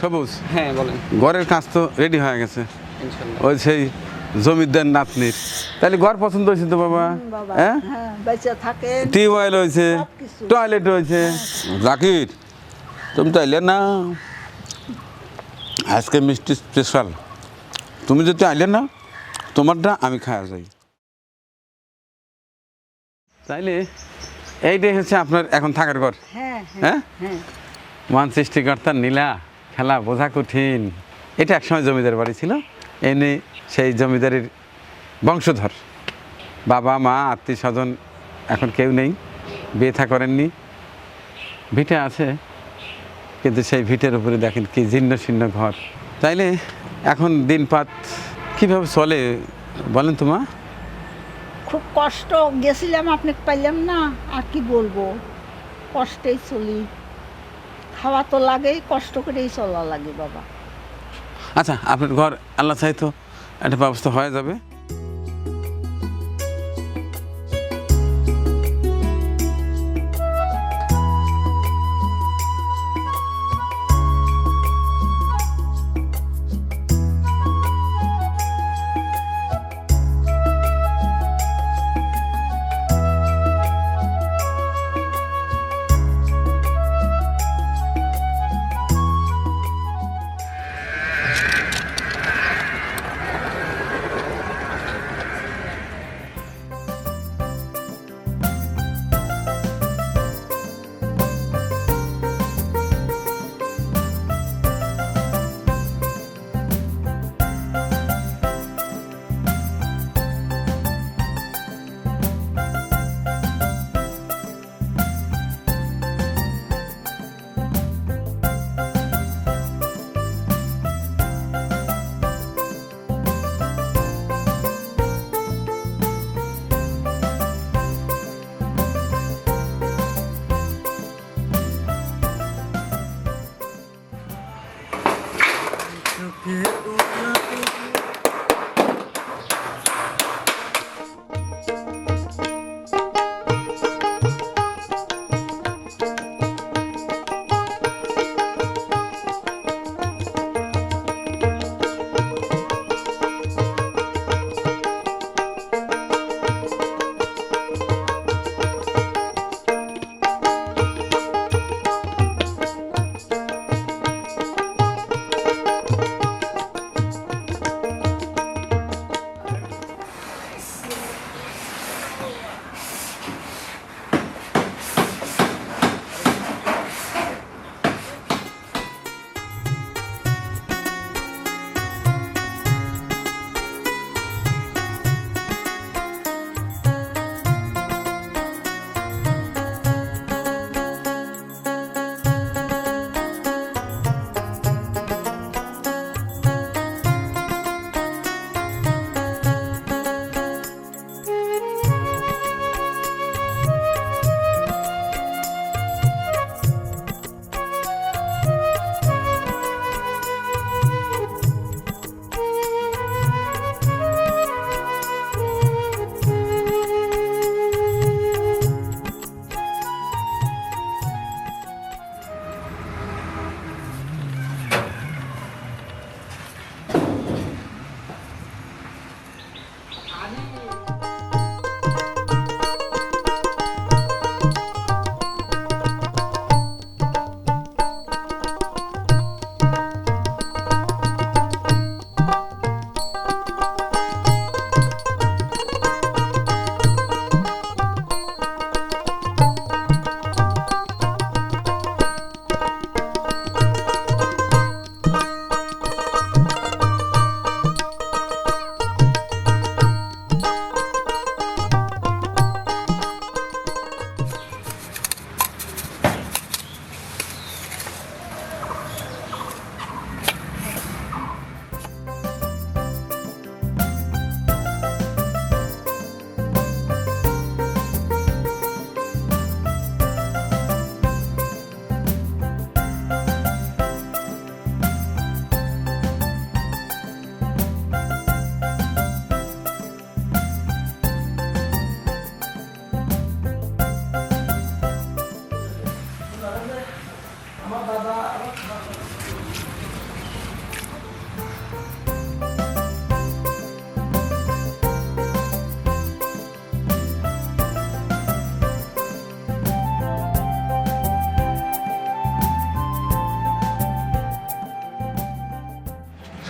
সবুজ, হ্যাঁ বলেন। ঘরের কাজ তো রেডি হয়ে গেছে, ইনশাআল্লাহ। ওই সেই জমিদার নাতনির। তাহলে ঘর পছন্দ হয়েছে তো বাবা? বাবা হ্যাঁ, হ্যাঁ বেঁচে থাকেন টিউবওয়েল হয়েছে, সবকিছু। টয়লেট হয়েছে। জাকির, তুমি তো আইলে না, আজকে মিষ্টি স্পেশাল। তুমি যদি আইলে না, তোমারটা আমি খাওয়া যাই। তাইলে এইটাই হচ্ছে আপনার এখন থাকার ঘর। হ্যাঁ হ্যাঁ, হ্যাঁ মহান সৃষ্টিকর্তার নীলা খেলা বোঝা কঠিন। এটা একসময় জমিদার বাড়ি ছিল, এনে সেই জমিদারির বংশধর বাবা মা আত্মীয় স্বজন এখন কেউ নেই, বিয়ে থা করেননি, ভিটে আছে, কিন্তু সেই ভিটের উপরে দেখেন কি জীর্ণ শীর্ণ ঘর। তাইলে এখন দিনপাত কীভাবে চলে বলেন তো মা? খুব কষ্ট, গেছিলাম আপনাকে পাইলাম না, আর কি বলবো, কষ্টেই চলি, খাওয়া তো লাগেই, কষ্ট করেই চলা লাগে বাবা। আচ্ছা, আপনার ঘর আল্লাহ চাই তো একটা ব্যবস্থা হয়ে যাবে।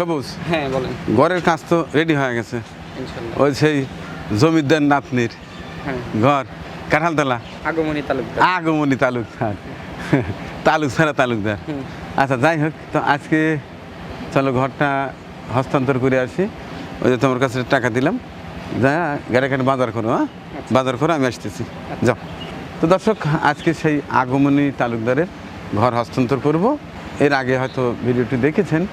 সবুজ, হ্যাঁ বলেন। ঘরের কাজ তো রেডি হয়ে গেছে। ইনশাল্লাহ। ওই সেই জমিদার নাতনির হ্যাঁ, ঘর, কাঁঠালতলা, আগমনী তালুকদার। আগমনী তালুকদার, তালুক ছাড়া তালুকদার। হুম। আচ্ছা যাই হোক, তো আজকে চলো ঘরটা হস্তান্তর করে আসি। ওই যে তোমার কাছে টাকা দিলাম, যা গাড়ি বাজার করো, হ্যাঁ বাজার করো, আমি আসতেছি, যাও। তো দর্শক, আজকে সেই আগমনী তালুকদারের ঘর হস্তান্তর করব। এর আগে হয়তো ভিডিওটি দেখেছেন,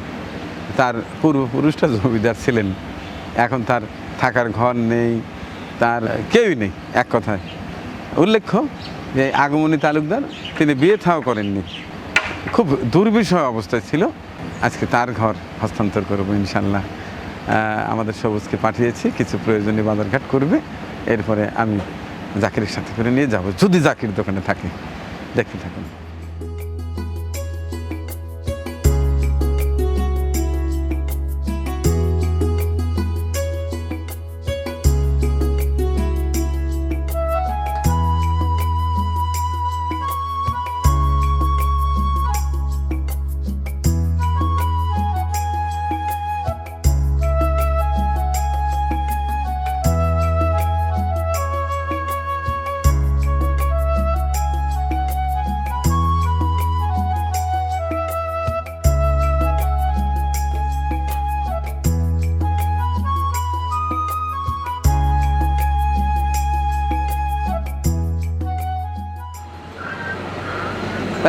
তার পূর্বপুরুষটা জমিদার ছিলেন, এখন তার থাকার ঘর নেই, তার কেউই নেই। এক কথায় উল্লেখ্য যে আগমনী তালুকদার তিনি বিয়ে থাও করেননি, খুব দুর্বিষহ অবস্থায় ছিল। আজকে তার ঘর হস্তান্তর করবো ইনশাল্লাহ। আমাদের সবুজকে পাঠিয়েছি, কিছু প্রয়োজনীয় বাজারঘাট করবে, এরপরে আমি জাকিরের সাথে করে নিয়ে যাব, যদি জাকির দোকানে থাকে। দেখতে থাকুন।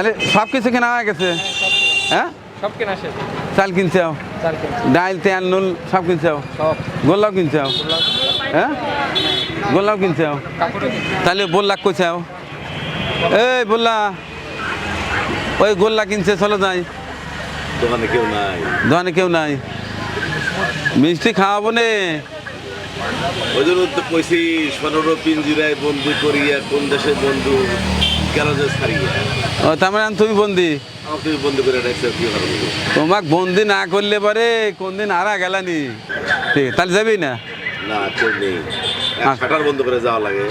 তাহলে সব কিছু কেনা হয়ে গেছে? হ্যাঁ, সব কেনা শেষ। চাল কিনছাও, চাল কিনছি। ডাইল, তেল, নুন সব কিনছাও, সব। গোল্লাও কিনছাও, হ্যাঁ গোল্লাও কিনছাও, কাপড়ও কিনছি। তাহলে বললা কোথাও? এই বললা, ওই গোল্লা কিনছে, চলো যাই। দোকানে কেউ নাই, দোকানে কেউ নাই, মিষ্টি খাওয়াবো নে। ওই জন্য তো কইছি 15 পিঞ্জিরায় বন্দি করিয়া কোন দেশের বন্ধু কেন যে ছাড়িয়া ও তার মানে তুমি বন্দি, আমাকে তুমি বন্দি করে রাখছে কি হবে? তোমাক বন্দি না করলে পরে কোনদিন আরা গেলানি। ঠিক আছে, তাহলে যাবি না? না কেউ নেই, শাটার বন্ধ করে যাওয়া লাগে।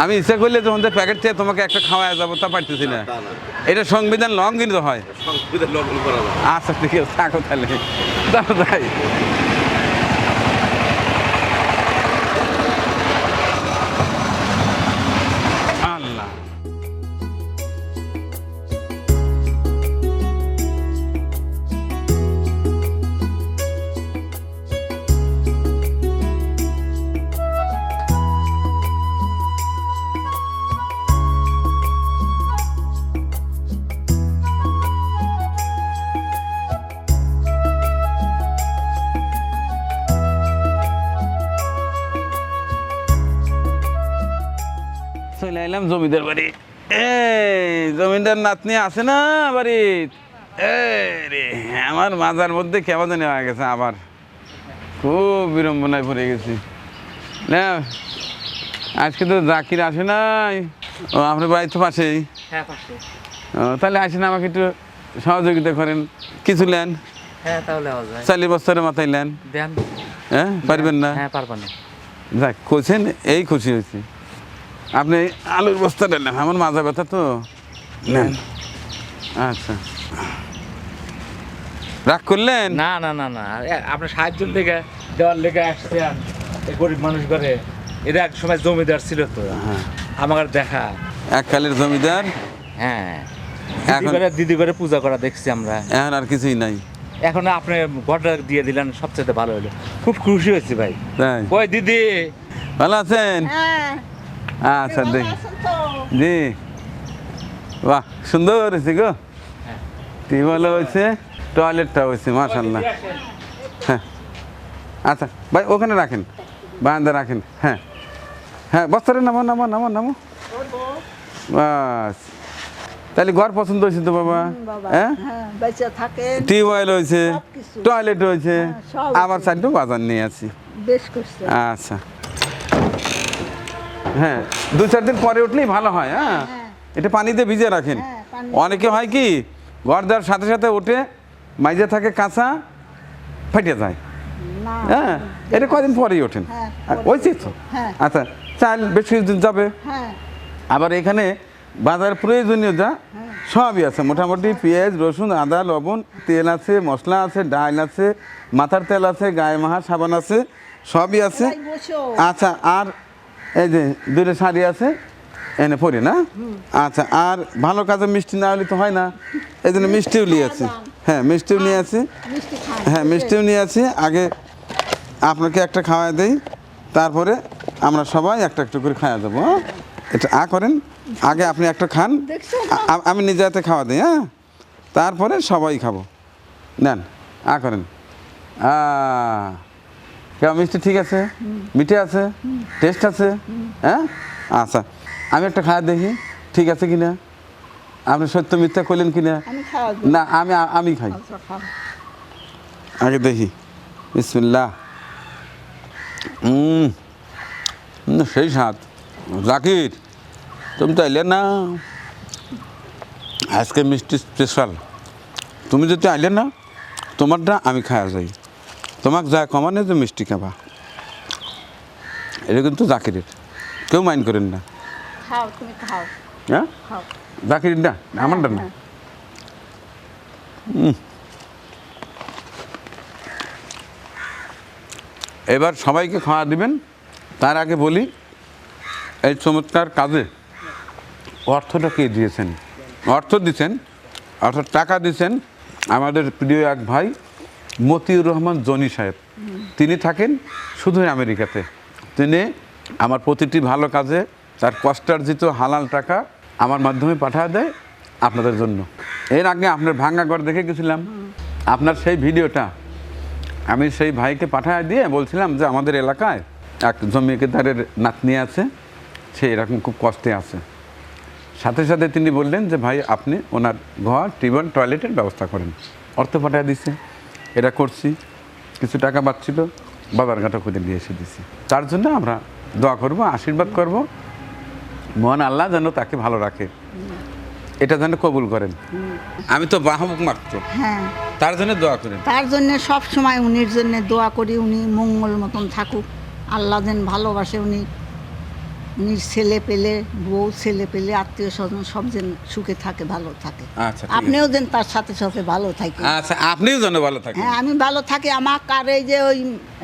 আমি ইচ্ছা করলে যখন প্যাকেট থেকে তোমাকে একটা খাওয়ায় যাবো, তা পারতেছি না। তা না, এটা সংবিধান লঙ্ঘন কিন্তু হয়। সংবিধান লঙ্ঘন করা যায়। আচ্ছা ঠিক আছে, থাকো তাহলে, যাও যাই। আল্লাহ, চলে এলাম জমিদার বাড়ি। এই জমিদার নাতনি আছে না বাড়ি? রে আমার মাজার মধ্যে কেমন জানি হয়ে গেছে, আবার খুব বিড়ম্বনায় পড়ে গেছি। না আজকে তো জাকির আসে নাই। ও আপনার বাড়ি তো পাশেই। হ্যাঁ, পাশে। ও তাহলে আসেন, আমাকে একটু সহযোগিতা করেন, কিছু নেন, হ্যাঁ, তাহলে হওয়া যায়। 40 বছরের মাথায় নেন। দেন। হ্যাঁ পারবেন না? হ্যাঁ, পারবা না। যাক কোছেন, এই খুশি হয়েছি। আপনি আলুর বস্তাটা নেন, আমার মাজা ব্যথা তো, নেন। আচ্ছা, রাগ করলেন? না না না না, আপনার সাহায্য লেগে দেওয়ার লেগে আসছে। এই গরিব মানুষ করে, এরা এক সময় জমিদার ছিল তো, হ্যাঁ, আমার দেখা। এককালের জমিদার, হ্যাঁ, এখন দিদি করে পূজা করা দেখছি আমরা। এখন আর কিছুই নাই। এখন আপনি ঘরটা দিয়ে দিলেন, সবচেয়ে ভালো হলো। খুব খুশি হয়েছি ভাই। তাই ওই দিদি, ভালো আছেন? হ্যাঁ, আচ্ছা ভালো দেখ, আছেন তো? জি, বাহ সুন্দর হয়েছে গো, হ্যাঁ। টিউবওয়েল হয়েছে, টয়লেটটা হয়েছে, মাশাল্লাহ। হ্যাঁ আচ্ছা ভাই, ওখানে রাখেন, বারান্দা রাখেন। হ্যাঁ হ্যাঁ, বস্তারে নামো নামো নামো নামো, বাস। তাহলে ঘর পছন্দ হয়েছে তো বাবা? বাবা, হ্যাঁ, হ্যাঁ, বেঁচে থাকেন। টিউবওয়েল হয়েছে, সবকিছু। টয়লেট হয়েছে, হ্যাঁ, সব আবার হয়েছে। সাইডও বাজার নিয়ে আছি। বেশ করছে। আচ্ছা, হ্যাঁ 2-4 দিন পরে উঠলেই ভালো হয়। হ্যাঁ, হ্যাঁ। এটা পানিতে ভিজে রাখেন। হ্যাঁ, পানি- অনেকে হয় কি, ঘর দেওয়ার সাথে সাথে ওঠে, মাইজে থাকে কাঁচা, ফেটে যায়। না, হ্যাঁ, এটা কদিন পরেই ওঠেন। হ্যাঁ, ওই তো। হ্যাঁ। আচ্ছা, চাল বেশ কিছুদিন যাবে। হ্যাঁ, আবার এখানে বাজার প্রয়োজনীয় যা সবই আছে মোটামুটি পেঁয়াজ রসুন আদা লবণ তেল আছে মশলা আছে ডাল আছে মাথার তেল আছে গায়ে মাহা সাবান আছে সবই আছে ভাই বসো। আচ্ছা আর এই যে দুটো শাড়ি আছে এনে পরে না আচ্ছা আর ভালো কাজে মিষ্টি না হলে তো হয় না এই জন্য মিষ্টিও নিয়ে আছে হ্যাঁ মিষ্টিও নিয়ে আছে মিষ্টি খান হ্যাঁ মিষ্টিও নিয়ে আছি আগে আপনাকে একটা খাওয়া দেই তারপরে আমরা সবাই একটা একটু করে খাওয়া দেবো হ্যাঁ? এটা করেন আগে আপনি একটা খান দেখছো আমি নিজে হাতে খাওয়া দিই হ্যাঁ তারপরে সবাই খাবো নেন করেন কেমন মিষ্টি ঠিক আছে মিঠে আছে টেস্ট আছে হ্যাঁ আচ্ছা আমি একটা খাওয়া দেখি ঠিক আছে কি না আপনি সত্য মিথ্যা করলেন কি না আমি খাওয়া দিই। না আমি খাই আচ্ছা, খাও। আগে দেখি বিসমিল্লাহ সেই স্বাদ জাকির তুমি তো এলে না আজকে মিষ্টি স্পেশাল তুমি যদি আইলে না তোমারটা আমি খাওয়া যাই তোমাকে যা কমানে যে মিষ্টি খাবা এটা কিন্তু জাকিরের কেউ মাইন্ড করেন না খাও তুমি খাও হ্যাঁ খাও জাকিরের না আমারটা না হ্যাঁ। এবার সবাইকে খাওয়া দিবেন তার আগে বলি এই চমৎকার কাজে অর্থটা কে দিয়েছেন অর্থ দিচ্ছেন অর্থাৎ টাকা দিচ্ছেন আমাদের প্রিয় এক ভাই মতিউর রহমান জনি সাহেব তিনি থাকেন শুধুই আমেরিকাতে তিনি আমার প্রতিটি ভালো কাজে তার কষ্টার্জিত হালাল টাকা আমার মাধ্যমে পাঠিয়ে দেয় আপনাদের জন্য এর আগে আপনার ভাঙ্গা ঘর দেখে গেছিলাম আপনার সেই ভিডিওটা আমি সেই ভাইকে পাঠায় দিয়ে বলছিলাম যে আমাদের এলাকায় এক জমিদারের নাতনি আছে সে এরকম খুব কষ্টে আছে সাথে সাথে তিনি বললেন যে ভাই আপনি ওনার ঘর টিউবওয়েল টয়লেটের ব্যবস্থা করেন অর্থ পাঠায় দিছে এটা করছি কিছু টাকা বাঁচছিল বাজারঘাটও খুঁজে দিয়ে এসে দিছি তার জন্য আমরা দোয়া করব আশীর্বাদ করব মহান আল্লাহ যেন তাকে ভালো রাখে এটা যেন কবুল করেন আমি তো বাহক মাত্র হ্যাঁ তার জন্য দোয়া করেন তার জন্য সব সময় উনির জন্য দোয়া করি উনি মঙ্গল মতন থাকুক আল্লাহ যেন ভালোবাসে উনির ছেলে পেলে বউ ছেলে পেলে আত্মীয় স্বজন সব যেন সুখে থাকে ভালো থাকে আচ্ছা, ঠিক আছে। আপনিও যেন তার সাথে সাথে ভালো থাকেন আচ্ছা আপনিও যেন ভালো থাকেন হ্যাঁ আমি ভালো থাকি আমার আর এই যে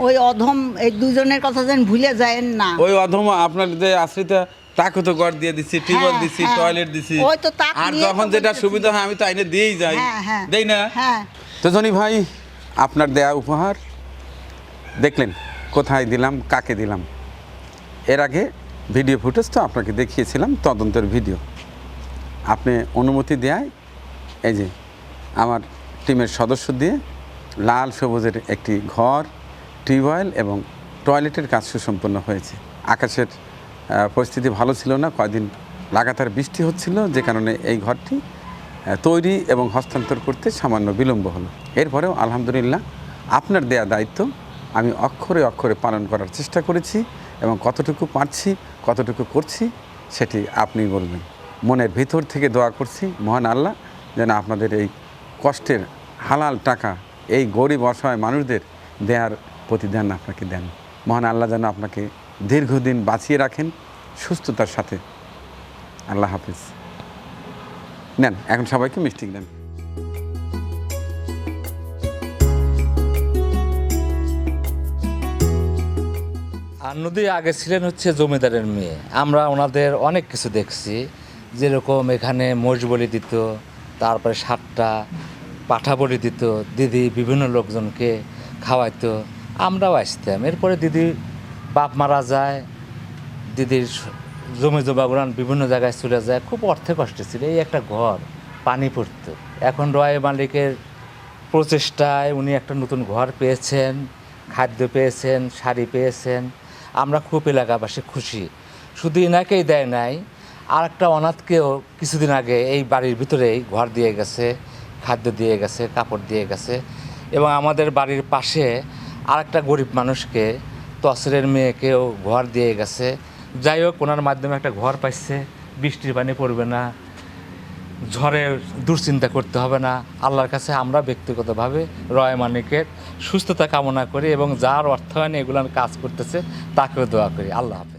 ওই অধম এই দুজনের কথা যেন ভুলে যায়েন না ওই অধম আপনার যে আশ্রিতা তাকে তো ঘর দিয়ে দিচ্ছি টিউবওয়েল হ্যাঁ, দিচ্ছি হ্যাঁ। টয়লেট দিচ্ছি ওই তো তাক আর নিয়ে তো যখন যেটা বলতেছি। সুবিধা হয় আমি তো আইনে দিয়েই যাই হ্যাঁ, হ্যাঁ। দেই না হ্যাঁ তো জনি ভাই আপনার দেয়া উপহার দেখলেন কোথায় দিলাম কাকে দিলাম এর আগে ভিডিও ফুটেজ তো আপনাকে দেখিয়েছিলাম তদন্তের ভিডিও আপনি অনুমতি দেয় এই যে আমার টিমের সদস্য দিয়ে লাল সবুজের একটি ঘর টিউবওয়েল এবং টয়লেটের কাজ সুসম্পন্ন হয়েছে আকাশের পরিস্থিতি ভালো ছিল না কয়দিন লাগাতার বৃষ্টি হচ্ছিল যে কারণে এই ঘরটি তৈরি এবং হস্তান্তর করতে সামান্য বিলম্ব হলো এরপরেও আলহামদুলিল্লাহ আপনার দেয়া দায়িত্ব আমি অক্ষরে অক্ষরে পালন করার চেষ্টা করেছি এবং কতটুকু পারছি কতটুকু করছি সেটি আপনি বলবেন মনের ভিতর থেকে দোয়া করছি মহান আল্লাহ যেন আপনাদের এই কষ্টের হালাল টাকা এই গরিব অসহায় মানুষদের দেয়ার প্রতিদান আপনাকে দেন মহান আল্লাহ যেন আপনাকে দীর্ঘদিন বাঁচিয়ে রাখেন সুস্থতার সাথে আল্লাহ হাফিজ নেন এখন সবাইকে মিষ্টি দেন আর নদী আগে ছিলেন হচ্ছে জমিদারের মেয়ে আমরা ওনাদের অনেক কিছু দেখছি যেরকম এখানে মোষ বলি দিত তারপরে সাতটা পাঠা বলি দিত দিদি বিভিন্ন লোকজনকে খাওয়াইতো আমরাও আসতাম এরপরে দিদি বাপ মারা যায় দিদির জমি জমাগুলো বিভিন্ন জায়গায় চলে যায় খুব অর্থে কষ্ট ছিল এই একটা ঘর পানি পড়তো এখন রয় মালিকের প্রচেষ্টায় উনি একটা নতুন ঘর পেয়েছেন খাদ্য পেয়েছেন শাড়ি পেয়েছেন আমরা খুব এলাকাবাসী খুশি শুধু এনাকেই দেয় নাই আর একটা অনাথকেও কিছুদিন আগে এই বাড়ির ভিতরেই ঘর দিয়ে গেছে খাদ্য দিয়ে গেছে কাপড় দিয়ে গেছে এবং আমাদের বাড়ির পাশে আর একটা গরিব মানুষকে তসরের মেয়েকেও ঘর দিয়ে গেছে যাই হোক ওনার মাধ্যমে একটা ঘর পাইছে বৃষ্টির পানি পড়বে না ঝড়ে দুশ্চিন্তা করতে হবে না আল্লাহর কাছে আমরা ব্যক্তিগতভাবে রয় মানিকের সুস্থতা কামনা করি এবং যার অর্থায়নে এগুলো কাজ করতেছে তাকেও দোয়া করি আল্লাহ হাফেজ